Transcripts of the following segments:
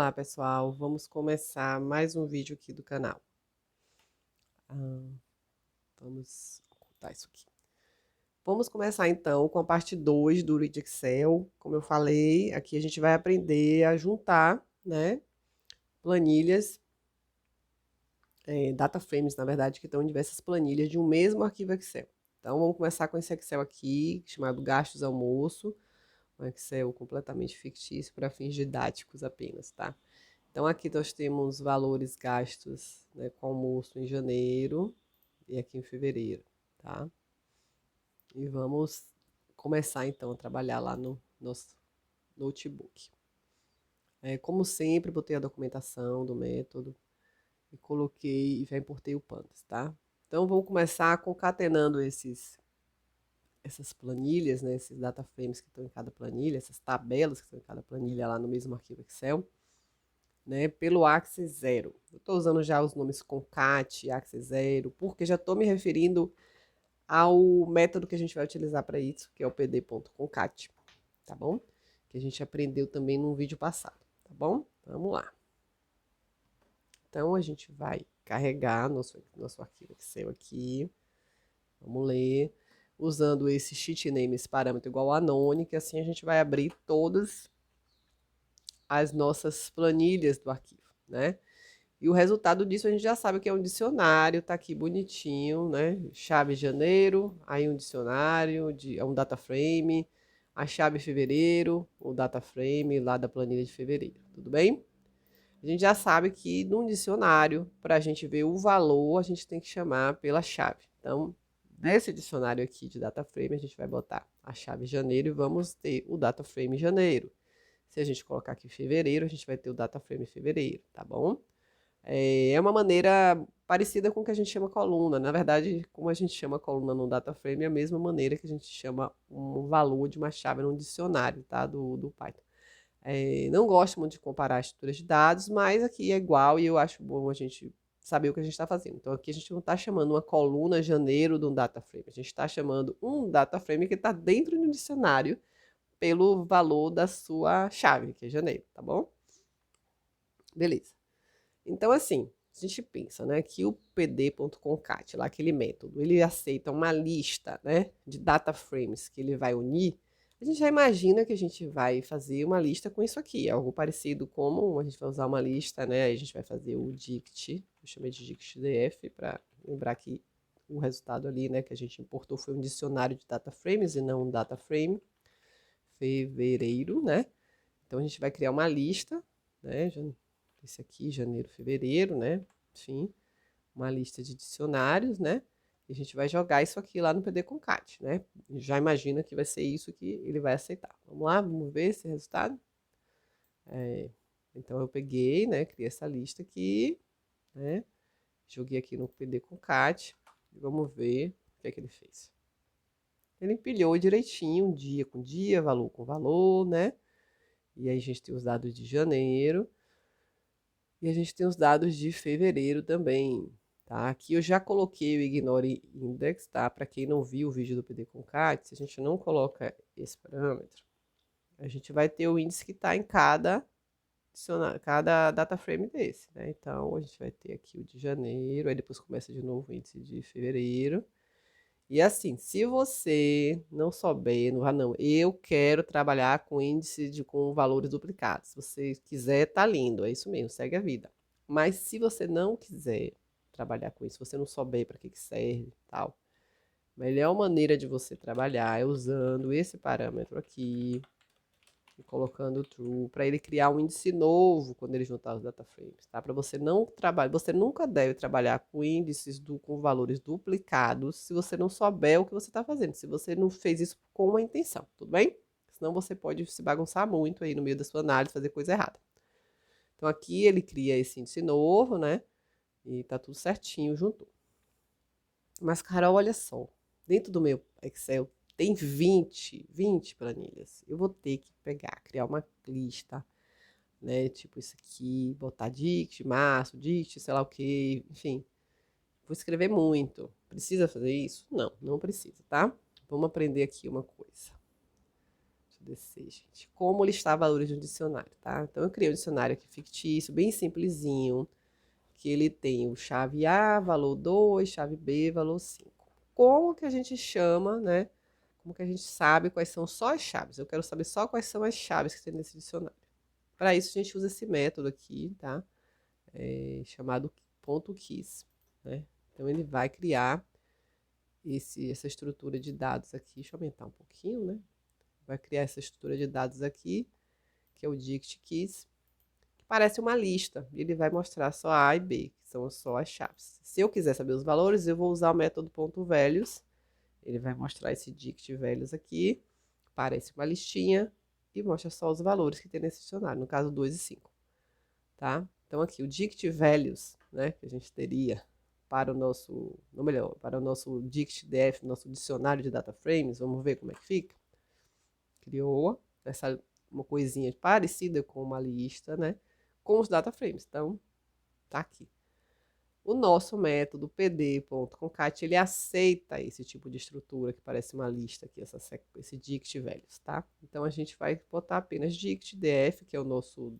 Olá pessoal, vamos começar mais um vídeo aqui do canal. Vamos ocultar isso aqui. Vamos começar então com a parte 2 do Read Excel. Como eu falei, aqui a gente vai aprender a juntar, né, planilhas, data frames, na verdade, que estão em diversas planilhas de um mesmo arquivo Excel. Então vamos começar com esse Excel aqui, chamado Gastos Almoço, um Excel completamente fictício para fins didáticos apenas, tá? Então, aqui nós temos valores gastos, né, com almoço em janeiro e aqui em fevereiro, tá? E vamos começar, então, a trabalhar lá no nosso notebook. Como sempre, botei a documentação do método e coloquei e já importei o Pandas, tá? Então, vamos começar concatenando essas planilhas, né, esses data frames que estão em cada planilha, essas tabelas que estão em cada planilha lá no mesmo arquivo Excel, né, pelo Axis 0. Eu estou usando já os nomes concat, Axis 0, porque já estou me referindo ao método que a gente vai utilizar para isso, que é o pd.concat, tá bom? Que a gente aprendeu também num vídeo passado, tá bom? Vamos lá. Então, a gente vai carregar nosso arquivo Excel aqui. Vamos ler. Usando esse sheet name, esse parâmetro igual a none, que assim a gente vai abrir todas as nossas planilhas do arquivo, né? E o resultado disso a gente já sabe que é um dicionário, tá aqui bonitinho, né? Chave janeiro, aí um dicionário, um data frame, a chave fevereiro, o data frame lá da planilha de fevereiro, tudo bem? A gente já sabe que num dicionário, para a gente ver o valor, a gente tem que chamar pela chave. Então, nesse dicionário aqui de data frame, a gente vai botar a chave janeiro e vamos ter o data frame janeiro. Se a gente colocar aqui fevereiro, a gente vai ter o data frame fevereiro, tá bom? É uma maneira parecida com o que a gente chama coluna. Na verdade, como a gente chama coluna no data frame, é a mesma maneira que a gente chama um valor de uma chave num dicionário, tá? Do Python. Não gosto muito de comparar estruturas de dados, mas aqui é igual e eu acho bom a gente saber o que a gente está fazendo. Então aqui a gente não está chamando uma coluna janeiro de um data frame, a gente está chamando um data frame que está dentro de um dicionário pelo valor da sua chave, que é janeiro, tá bom? Beleza. Então, assim, a gente pensa, né, que o pd.concat, lá aquele método, ele aceita uma lista, né, de data frames que ele vai unir. A gente já imagina que a gente vai fazer uma lista com isso aqui, algo parecido como a gente vai usar uma lista, né, a gente vai fazer o dict, eu chamei de dictdf para lembrar que o resultado ali, né, que a gente importou foi um dicionário de data frames e não um data frame, fevereiro, né? Então a gente vai criar uma lista, né, esse aqui, janeiro, fevereiro, né? Enfim, uma lista de dicionários, né? E a gente vai jogar isso aqui lá no PD Concat, né? Já imagina que vai ser isso que ele vai aceitar. Vamos lá, vamos ver esse resultado? Então eu peguei, né? Criei essa lista aqui, né? Joguei aqui no PD Concat e vamos ver o que é que ele fez. Ele empilhou direitinho, dia com dia, valor com valor, né? E aí a gente tem os dados de janeiro. E a gente tem os dados de fevereiro também, tá? Aqui eu já coloquei o Ignore Index, tá? Para quem não viu o vídeo do PD Concat, se a gente não coloca esse parâmetro, a gente vai ter o índice que está em cada data frame desse, né? Então, a gente vai ter aqui o de janeiro, aí depois começa de novo o índice de fevereiro. E assim, se você não souber, não, eu quero trabalhar com índice com valores duplicados. Se você quiser, tá lindo, é isso mesmo, segue a vida. Mas se você não quiser trabalhar com isso, se você não souber para que serve, tal, a melhor maneira de você trabalhar é usando esse parâmetro aqui, e colocando true, para ele criar um índice novo quando ele juntar os data frames, tá? Para você não trabalhar, você nunca deve trabalhar com índices com valores duplicados se você não souber o que você está fazendo, se você não fez isso com uma intenção, tudo bem? Senão você pode se bagunçar muito aí no meio da sua análise, fazer coisa errada. Então aqui ele cria esse índice novo, né? E tá tudo certinho, juntou. Mas, Carol, olha só, dentro do meu Excel tem 20 planilhas. Eu vou ter que pegar, criar uma lista, né? Tipo isso aqui, botar dict, março, dict, sei lá o que, enfim. Vou escrever muito. Precisa fazer isso? Não, não precisa, tá? Vamos aprender aqui uma coisa. descer, gente. Como listar valores de um dicionário, tá? Então, eu criei um dicionário aqui fictício, bem simplesinho, que ele tem o chave A, valor 2, chave B, valor 5. Como que a gente chama, né? Como que a gente sabe quais são só as chaves? Eu quero saber só quais são as chaves que tem nesse dicionário. Para isso, a gente usa esse método aqui, tá? Chamado ponto .keys, né? Então, ele vai criar essa estrutura de dados aqui. Deixa eu aumentar um pouquinho, né? Vai criar essa estrutura de dados aqui, que é o dict keys, que parece uma lista. Ele vai mostrar só A e B, que são só as chaves. Se eu quiser saber os valores, eu vou usar o método .values. Ele vai mostrar esse dict values aqui, parece uma listinha, e mostra só os valores que tem nesse dicionário, no caso 2 e 5. Tá? Então aqui o dict values, né, que a gente teria para o nosso, ou melhor, para o nosso dict.df, nosso dicionário de data frames, vamos ver como é que fica. Criou uma coisinha parecida com uma lista, né, com os data frames. Então, tá aqui. O nosso método pd.concat, ele aceita esse tipo de estrutura que parece uma lista aqui, esse dict values, tá? Então, a gente vai botar apenas dict.df, que é o nosso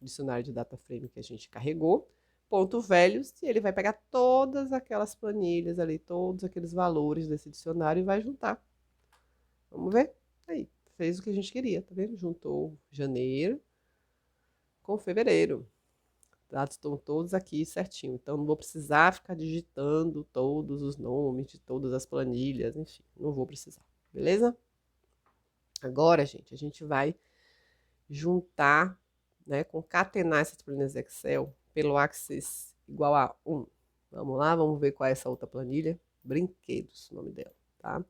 dicionário de data frame que a gente carregou, ponto values, e ele vai pegar todas aquelas planilhas ali, todos aqueles valores desse dicionário e vai juntar. Vamos ver? Aí, fez o que a gente queria, tá vendo? Juntou janeiro com fevereiro. Os dados estão todos aqui certinho, então não vou precisar ficar digitando todos os nomes de todas as planilhas, enfim, não vou precisar, beleza? Agora, gente, a gente vai juntar, né, concatenar essas planilhas Excel pelo axis igual a 1. Vamos lá, vamos ver qual é essa outra planilha. Brinquedos, o nome dela, tá?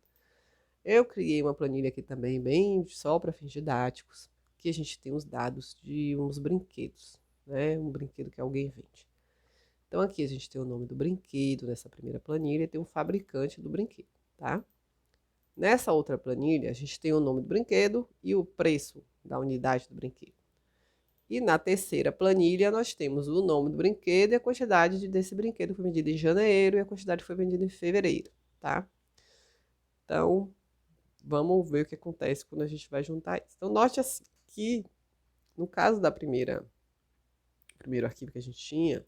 Eu criei uma planilha aqui também, bem só para fins didáticos, que a gente tem os dados de uns brinquedos, né? Um brinquedo que alguém vende. Então, aqui a gente tem o nome do brinquedo nessa primeira planilha e tem o fabricante do brinquedo, tá? Nessa outra planilha, a gente tem o nome do brinquedo e o preço da unidade do brinquedo. E na terceira planilha, nós temos o nome do brinquedo e a quantidade desse brinquedo que foi vendido em janeiro e a quantidade que foi vendida em fevereiro, tá? Então, vamos ver o que acontece quando a gente vai juntar isso. Então, note assim, que no caso do primeiro arquivo que a gente tinha,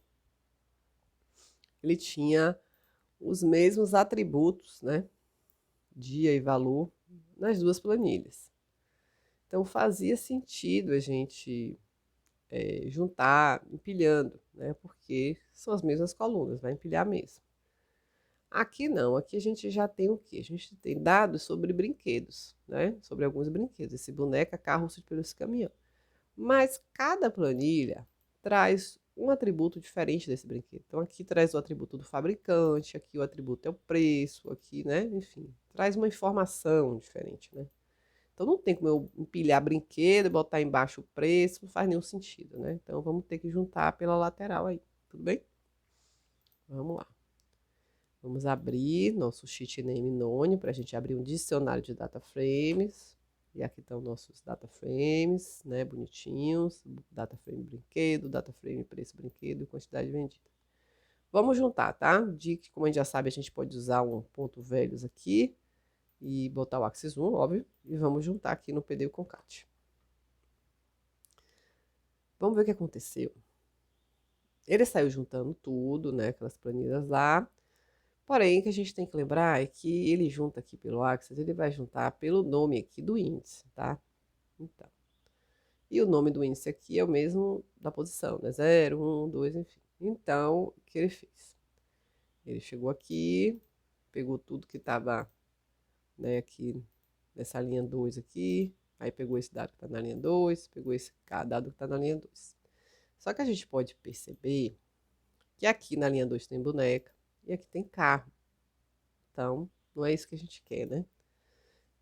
ele tinha os mesmos atributos, né? Dia e valor, nas duas planilhas. Então, fazia sentido a gente juntar, empilhando, né? Porque são as mesmas colunas, vai empilhar mesmo. Aqui não, aqui a gente já tem o quê? A gente tem dados sobre brinquedos, né? Sobre alguns brinquedos, esse boneca, carro, urso de pelúcia, caminhão. Mas cada planilha traz um atributo diferente desse brinquedo. Então aqui traz o atributo do fabricante, aqui o atributo é o preço, aqui, né? Enfim, traz uma informação diferente, né? Então não tem como eu empilhar brinquedo e botar embaixo o preço, não faz nenhum sentido, né? Então vamos ter que juntar pela lateral aí, tudo bem? Vamos lá. Vamos abrir nosso sheet name none para a gente abrir um dicionário de data frames. E aqui estão nossos data frames, né? Bonitinhos. Data frame brinquedo, data frame preço brinquedo e quantidade vendida. Vamos juntar, tá? Como a gente já sabe, a gente pode usar um ponto velhos aqui e botar o axis 1, óbvio. E vamos juntar aqui no PD concat. Vamos ver o que aconteceu. Ele saiu juntando tudo, né? Aquelas planilhas lá. Porém, o que a gente tem que lembrar é que ele junta aqui pelo axis, ele vai juntar pelo nome aqui do índice, tá? Então, e o nome do índice aqui é o mesmo da posição, né? 0, 1, 2, enfim. Então, o que ele fez? Ele chegou aqui, pegou tudo que estava, né, aqui nessa linha 2 aqui, aí pegou esse dado que está na linha 2, pegou esse dado que está na linha 2. Só que a gente pode perceber que aqui na linha 2 tem boneca e aqui tem carro. Então, não é isso que a gente quer, né?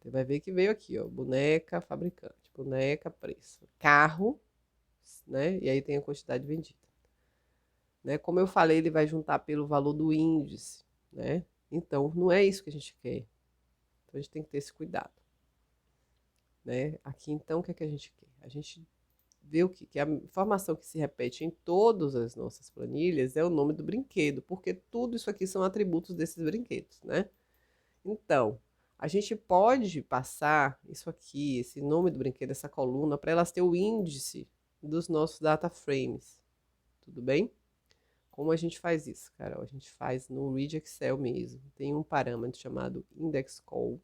Você vai ver que veio aqui, ó, boneca, fabricante, boneca, preço, carro, né? E aí tem a quantidade vendida. Né? Como eu falei, ele vai juntar pelo valor do índice, né? Então, não é isso que a gente quer. Então, a gente tem que ter esse cuidado. Né? Aqui, então, o que é que a gente quer? A gente vê que a informação que se repete em todas as nossas planilhas é o nome do brinquedo, porque tudo isso aqui são atributos desses brinquedos, né? Então, A gente pode passar isso aqui, esse nome do brinquedo, essa coluna, para elas ter o índice dos nossos data frames. Tudo bem? Como a gente faz isso, Carol? A gente faz no Read Excel mesmo. Tem um parâmetro chamado index call.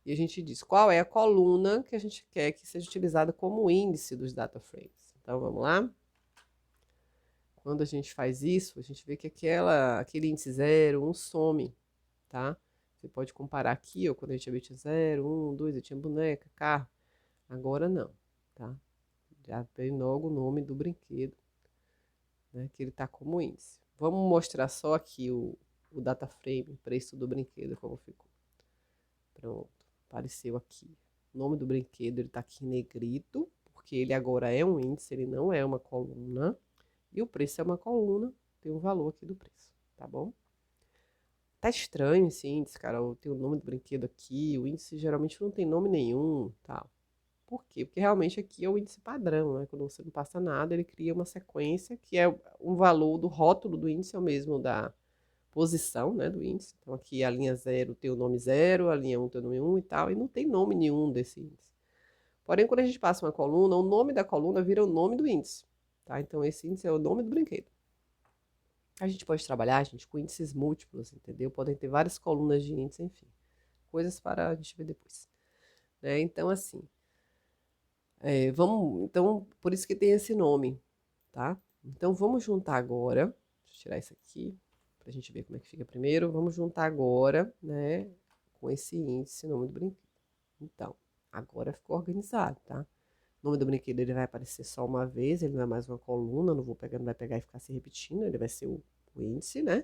E a gente diz qual é a coluna que a gente quer que seja utilizada como índice dos data frames. Então, vamos lá? Quando a gente faz isso, a gente vê que aquele índice 0, 1 some, tá? Você pode comparar aqui, ó, quando a gente tinha 0, 1, 2, eu tinha boneca, carro. Agora não, tá? Já vem logo o nome do brinquedo, né, que ele tá como índice. Vamos mostrar só aqui o data frame, preço do brinquedo, como ficou. Pronto, apareceu aqui. O nome do brinquedo, ele tá aqui em negrito, porque ele agora é um índice, ele não é uma coluna. E o preço é uma coluna, tem um valor aqui do preço, tá bom? Tá estranho esse índice, cara. Tem o nome do brinquedo aqui, o índice geralmente não tem nome nenhum, tal. Por quê? Porque realmente aqui é o índice padrão, né? Quando você não passa nada, ele cria uma sequência que é um valor do rótulo do índice, é o mesmo da posição, né, do índice. Então aqui a linha 0 tem o nome 0, a linha 1 tem o nome 1 e tal, e não tem nome nenhum desse índice. Porém, quando a gente passa uma coluna, o nome da coluna vira o nome do índice, tá? Então esse índice é o nome do brinquedo. A gente pode trabalhar, gente, com índices múltiplos, entendeu? Podem ter várias colunas de índice, enfim. Coisas para a gente ver depois. Né? Então, assim, então, por isso que tem esse nome, tá? Então, vamos juntar agora. Deixa eu tirar isso aqui, pra gente ver como é que fica primeiro. Vamos juntar agora, né, com esse índice, nome do brinquedo. Então, agora ficou organizado, tá? O nome do brinquedo ele vai aparecer só uma vez, ele não é mais uma coluna, não vai pegar e ficar se repetindo, ele vai ser o índice, né?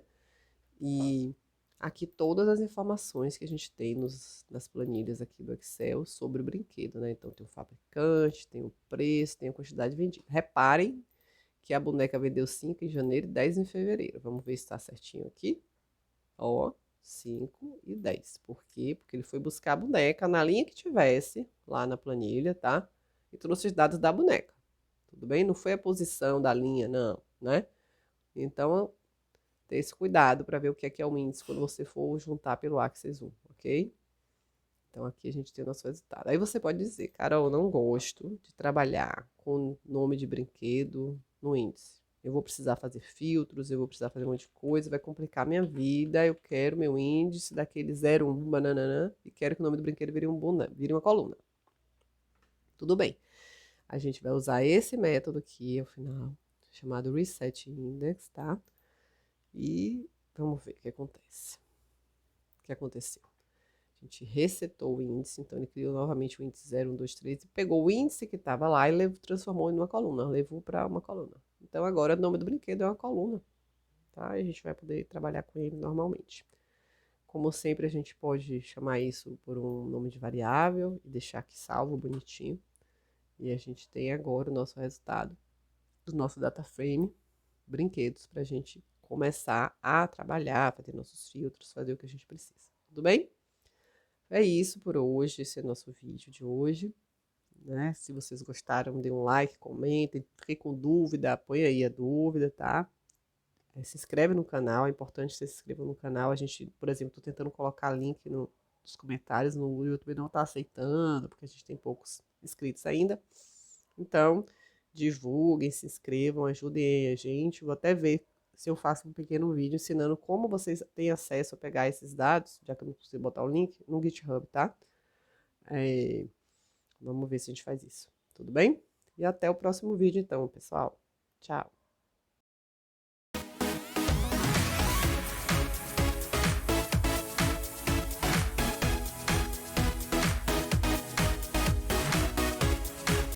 E aqui todas as informações que a gente tem nas planilhas aqui do Excel sobre o brinquedo, né? Então tem o fabricante, tem o preço, tem a quantidade vendida. Reparem que a boneca vendeu 5 em janeiro e 10 em fevereiro. Vamos ver se está certinho aqui. Ó, 5 e 10. Por quê? Porque ele foi buscar a boneca na linha que tivesse lá na planilha, tá? E trouxe os dados da boneca. Tudo bem? Não foi a posição da linha, não, né? Então, ter esse cuidado para ver o que é o índice quando você for juntar pelo Axis 1, ok? Então, aqui a gente tem o nosso resultado. Aí você pode dizer, Carol, eu não gosto de trabalhar com nome de brinquedo no índice. Eu vou precisar fazer filtros, eu vou precisar fazer um monte de coisa, vai complicar minha vida. Eu quero meu índice daquele 01, bananana, e quero que o nome do brinquedo vire uma coluna. Tudo bem. A gente vai usar esse método aqui ao final, chamado Reset Index, tá? E vamos ver o que acontece. O que aconteceu? A gente resetou o índice, então ele criou novamente o índice 0, 1, 2, 3 e pegou o índice que estava lá e transformou em uma coluna, levou para uma coluna. Então agora o nome do brinquedo é uma coluna, tá? E a gente vai poder trabalhar com ele normalmente. Como sempre, a gente pode chamar isso por um nome de variável e deixar aqui salvo bonitinho. E a gente tem agora o nosso resultado do nosso data frame, brinquedos, para a gente começar a trabalhar, fazer nossos filtros, fazer o que a gente precisa. Tudo bem? É isso por hoje, esse é o nosso vídeo de hoje. Né? Se vocês gostaram, dê um like, comentem. Fiquei com dúvida, põe aí a dúvida, tá? Se inscreve no canal, é importante que você se inscreva no canal. A gente, por exemplo, tô tentando colocar link nos comentários, no YouTube não tá aceitando, porque a gente tem poucos inscritos ainda. Então, divulguem, se inscrevam, ajudem a gente. Vou até ver se eu faço um pequeno vídeo ensinando como vocês têm acesso a pegar esses dados, já que eu não consigo botar o link, no GitHub, tá? Vamos ver se a gente faz isso. Tudo bem? E até o próximo vídeo, então, pessoal. Tchau!